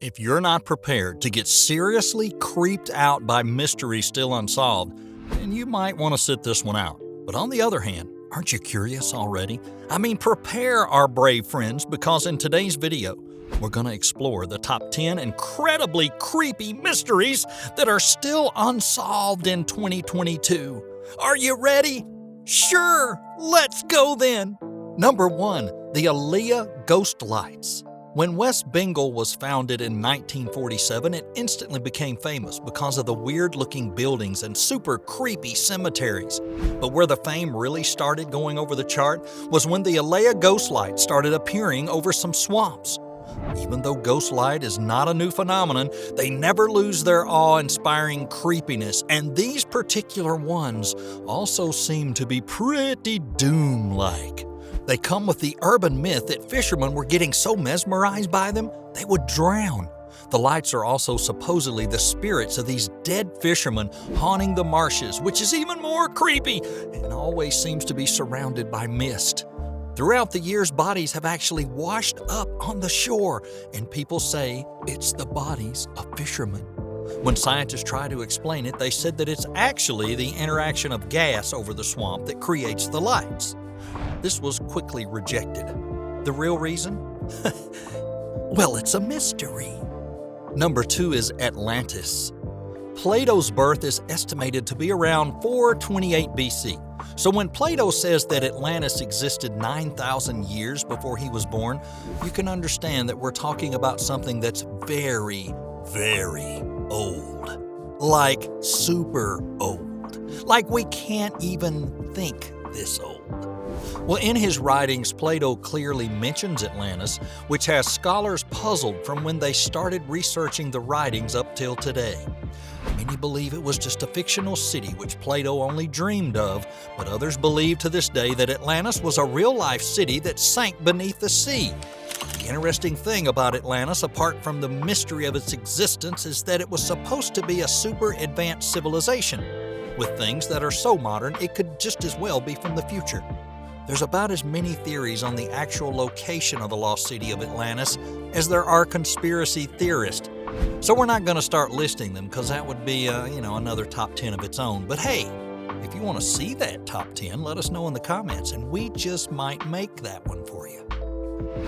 If you're not prepared to get seriously creeped out by mysteries still unsolved, then you might want to sit this one out. But on the other hand, aren't you curious already? Prepare our brave friends, because in today's video, we're going to explore the top 10 incredibly creepy mysteries that are still unsolved in 2022. Are you ready? Sure, let's go then. Number 1, the Aaliyah Ghost Lights. When West Bengal was founded in 1947, it instantly became famous because of the weird-looking buildings and super creepy cemeteries. But where the fame really started going over the chart was when the Aaliyah Ghost Light started appearing over some swamps. Even though ghost light is not a new phenomenon, they never lose their awe-inspiring creepiness, and these particular ones also seem to be pretty doom-like. They come with the urban myth that fishermen were getting so mesmerized by them, they would drown. The lights are also supposedly the spirits of these dead fishermen haunting the marshes, which is even more creepy and always seems to be surrounded by mist. Throughout the years, bodies have actually washed up on the shore, and people say it's the bodies of fishermen. When scientists try to explain it, they said that it's actually the interaction of gas over the swamp that creates the lights. This was quickly rejected. The real reason? Well, it's a mystery. Number 2 is Atlantis. Plato's birth is estimated to be around 428 BC. So when Plato says that Atlantis existed 9,000 years before he was born, you can understand that we're talking about something that's very, very old. Like super old. Like we can't even think this old. Well, in his writings, Plato clearly mentions Atlantis, which has scholars puzzled from when they started researching the writings up till today. Many believe it was just a fictional city which Plato only dreamed of, but others believe to this day that Atlantis was a real-life city that sank beneath the sea. The interesting thing about Atlantis, apart from the mystery of its existence, is that it was supposed to be a super advanced civilization, with things that are so modern it could just as well be from the future. There's about as many theories on the actual location of the lost city of Atlantis as there are conspiracy theorists. So we're not going to start listing them because that would be, another top 10 of its own. But hey, if you want to see that top 10, let us know in the comments and we just might make that one for you.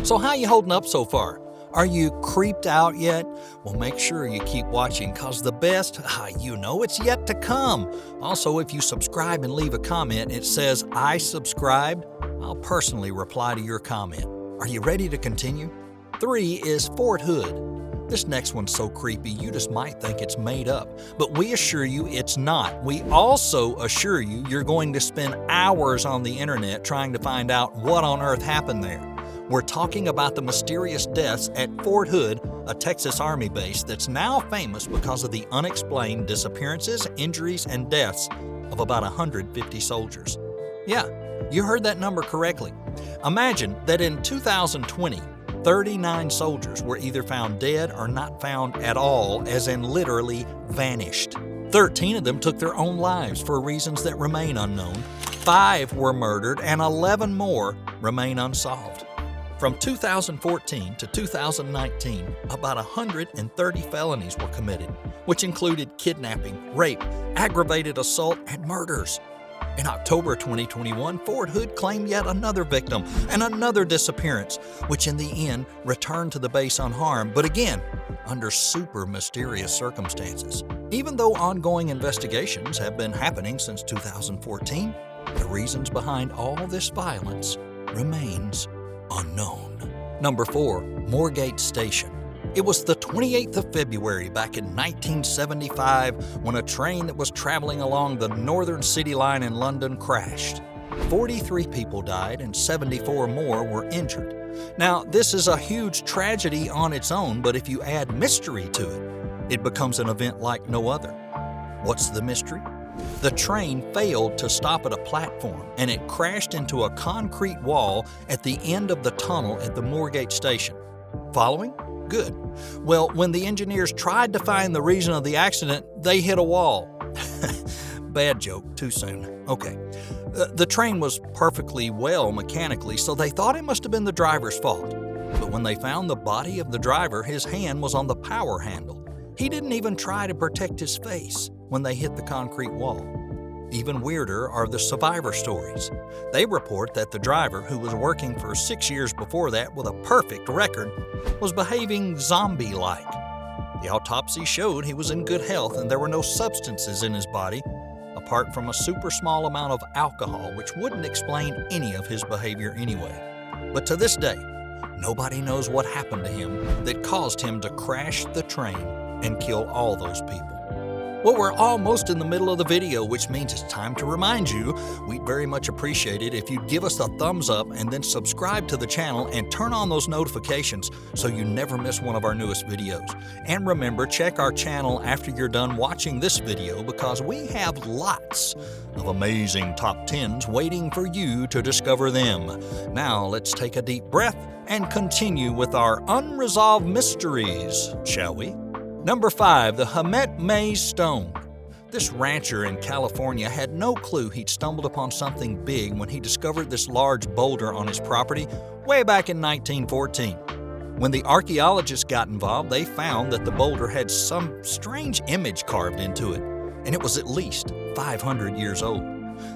So how you holding up so far? Are you creeped out yet? Well, make sure you keep watching because the best, it's yet to come. Also, if you subscribe and leave a comment, it says, I subscribed, I'll personally reply to your comment. Are you ready to continue? 3 is Fort Hood. This next one's so creepy you just might think it's made up, but we assure you it's not. We also assure you you're going to spend hours on the internet trying to find out what on earth happened there. We're talking about the mysterious deaths at Fort Hood, a Texas Army base that's now famous because of the unexplained disappearances, injuries, and deaths of about 150 soldiers. Yeah, you heard that number correctly. Imagine that in 2020, 39 soldiers were either found dead or not found at all, as in literally vanished. 13 of them took their own lives for reasons that remain unknown. 5 were murdered, and 11 more remain unsolved. From 2014 to 2019, about 130 felonies were committed, which included kidnapping, rape, aggravated assault, and murders. In October 2021, Fort Hood claimed yet another victim and another disappearance, which in the end returned to the base unharmed, but again, under super mysterious circumstances. Even though ongoing investigations have been happening since 2014, the reasons behind all this violence remains unknown. Number 4, Moorgate Station. It was the 28th of February back in 1975 when a train that was traveling along the Northern City Line in London crashed. 43 people died and 74 more were injured. Now, this is a huge tragedy on its own, but if you add mystery to it, it becomes an event like no other. What's the mystery? The train failed to stop at a platform and it crashed into a concrete wall at the end of the tunnel at the Moorgate Station. Following? Good. Well, when the engineers tried to find the reason of the accident, they hit a wall. Bad joke, too soon. Okay. The train was perfectly well mechanically, so they thought it must have been the driver's fault. But when they found the body of the driver, his hand was on the power handle. He didn't even try to protect his face when they hit the concrete wall. Even weirder are the survivor stories. They report that the driver, who was working for 6 years before that with a perfect record, was behaving zombie-like. The autopsy showed he was in good health and there were no substances in his body, apart from a super small amount of alcohol, which wouldn't explain any of his behavior anyway. But to this day, nobody knows what happened to him that caused him to crash the train and kill all those people. Well, we're almost in the middle of the video, which means it's time to remind you, we'd very much appreciate it if you'd give us a thumbs up and then subscribe to the channel and turn on those notifications so you never miss one of our newest videos. And remember, check our channel after you're done watching this video because we have lots of amazing top 10s waiting for you to discover them. Now, let's take a deep breath and continue with our unresolved mysteries, shall we? Number 5, the Hemet May Stone. This rancher in California had no clue he'd stumbled upon something big when he discovered this large boulder on his property way back in 1914. When the archaeologists got involved, they found that the boulder had some strange image carved into it, and it was at least 500 years old.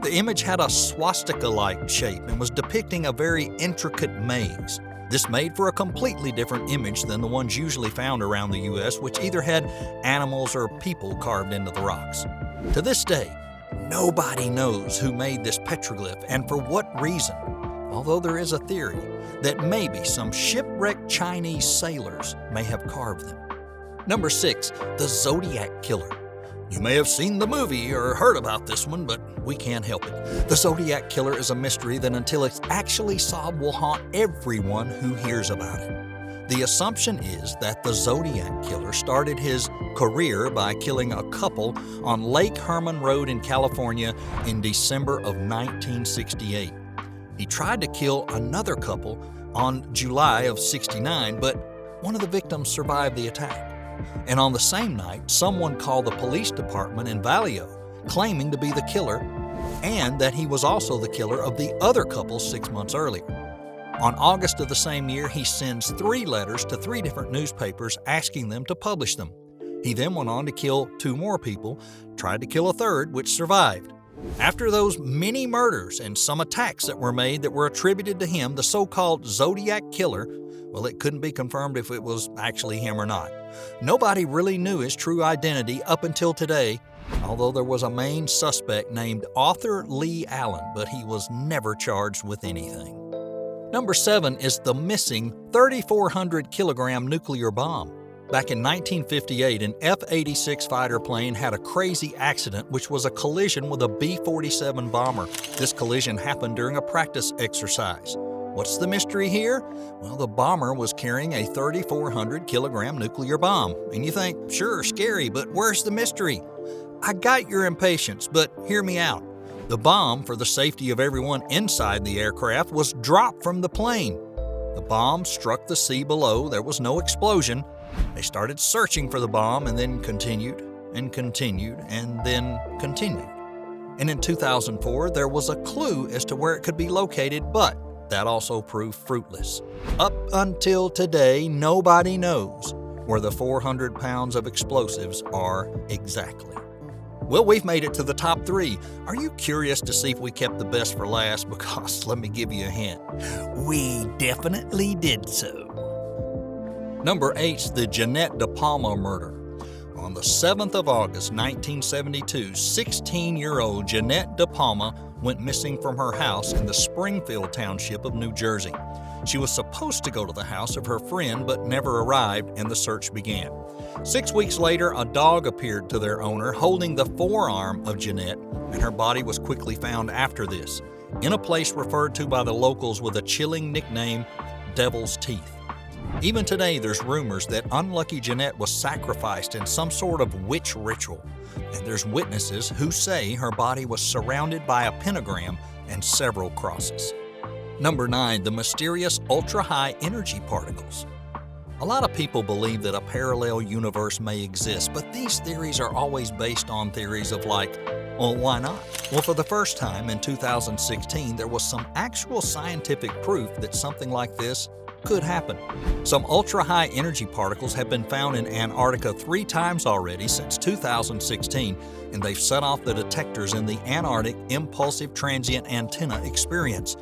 The image had a swastika-like shape and was depicting a very intricate maze. This made for a completely different image than the ones usually found around the U.S., which either had animals or people carved into the rocks. To this day, nobody knows who made this petroglyph and for what reason, although there is a theory that maybe some shipwrecked Chinese sailors may have carved them. Number 6, the Zodiac Killer. You may have seen the movie or heard about this one, but we can't help it. The Zodiac Killer is a mystery that until it's actually solved will haunt everyone who hears about it. The assumption is that the Zodiac Killer started his career by killing a couple on Lake Herman Road in California in December of 1968. He tried to kill another couple on July of '69, but one of the victims survived the attack. And on the same night, someone called the police department in Vallejo, claiming to be the killer, and that he was also the killer of the other couple 6 months earlier. On August of the same year, he sends 3 letters to 3 different newspapers asking them to publish them. He then went on to kill 2 more people, tried to kill a third, which survived. After those many murders and some attacks that were made that were attributed to him, the so-called Zodiac Killer, well, it couldn't be confirmed if it was actually him or not. Nobody really knew his true identity up until today, although there was a main suspect named Arthur Lee Allen, but he was never charged with anything. Number 7 is the missing 3,400 kilogram nuclear bomb. Back in 1958, an F-86 fighter plane had a crazy accident, which was a collision with a B-47 bomber. This collision happened during a practice exercise. What's the mystery here? Well, the bomber was carrying a 3,400 kilogram nuclear bomb. And you think, sure, scary, but where's the mystery? I got your impatience, but hear me out. The bomb, for the safety of everyone inside the aircraft, was dropped from the plane. The bomb struck the sea below. There was no explosion. They started searching for the bomb and then continued and continued and then continued. And in 2004, there was a clue as to where it could be located, but that also proved fruitless. Up until today, nobody knows where the 400 pounds of explosives are exactly. Well, we've made it to the top 3. Are you curious to see if we kept the best for last? Because let me give you a hint. We definitely did so. Number 8's the Jeanette DePalma murder. On the 7th of August, 1972, 16-year-old Jeanette DePalma went missing from her house in the Springfield Township of New Jersey. She was supposed to go to the house of her friend but never arrived, and the search began. 6 weeks later, a dog appeared to their owner holding the forearm of Jeanette, and her body was quickly found after this, in a place referred to by the locals with a chilling nickname, Devil's Teeth. Even today, there's rumors that unlucky Jeanette was sacrificed in some sort of witch ritual, and there's witnesses who say her body was surrounded by a pentagram and several crosses. Number 9, the mysterious ultra-high energy particles. A lot of people believe that a parallel universe may exist, but these theories are always based on theories of like, well, why not? Well, for the first time in 2016, there was some actual scientific proof that something like this could happen. Some ultra-high energy particles have been found in Antarctica 3 times already since 2016, and they've set off the detectors in the Antarctic Impulsive Transient Antenna experience.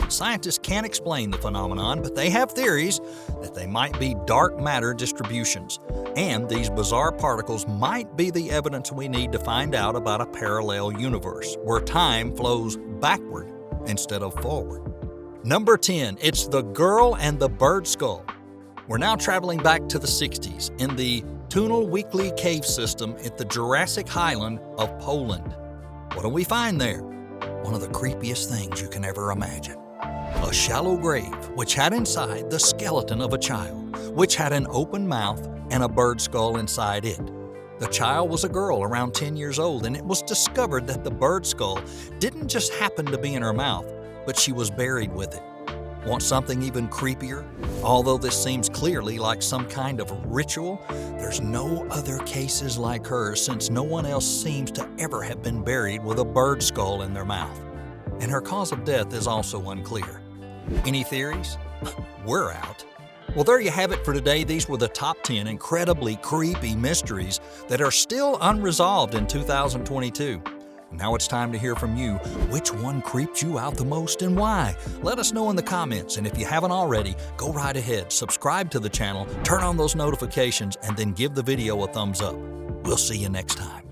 Scientists can't explain the phenomenon, but they have theories that they might be dark matter distributions, and these bizarre particles might be the evidence we need to find out about a parallel universe, where time flows backward instead of forward. Number 10, it's the girl and the bird skull. We're now traveling back to the 60s in the Tunel-Weekly cave system at the Jurassic Highland of Poland. What do we find there? One of the creepiest things you can ever imagine. A shallow grave which had inside the skeleton of a child, which had an open mouth and a bird skull inside it. The child was a girl around 10 years old, and it was discovered that the bird skull didn't just happen to be in her mouth, but she was buried with it. Want something even creepier? Although this seems clearly like some kind of ritual, there's no other cases like hers, since no one else seems to ever have been buried with a bird skull in their mouth. And her cause of death is also unclear. Any theories? We're out. Well, there you have it for today. These were the top 10 incredibly creepy mysteries that are still unresolved in 2022. Now it's time to hear from you. Which one creeped you out the most and why? Let us know in the comments, and if you haven't already, go right ahead, subscribe to the channel, turn on those notifications, and then give the video a thumbs up. We'll see you next time.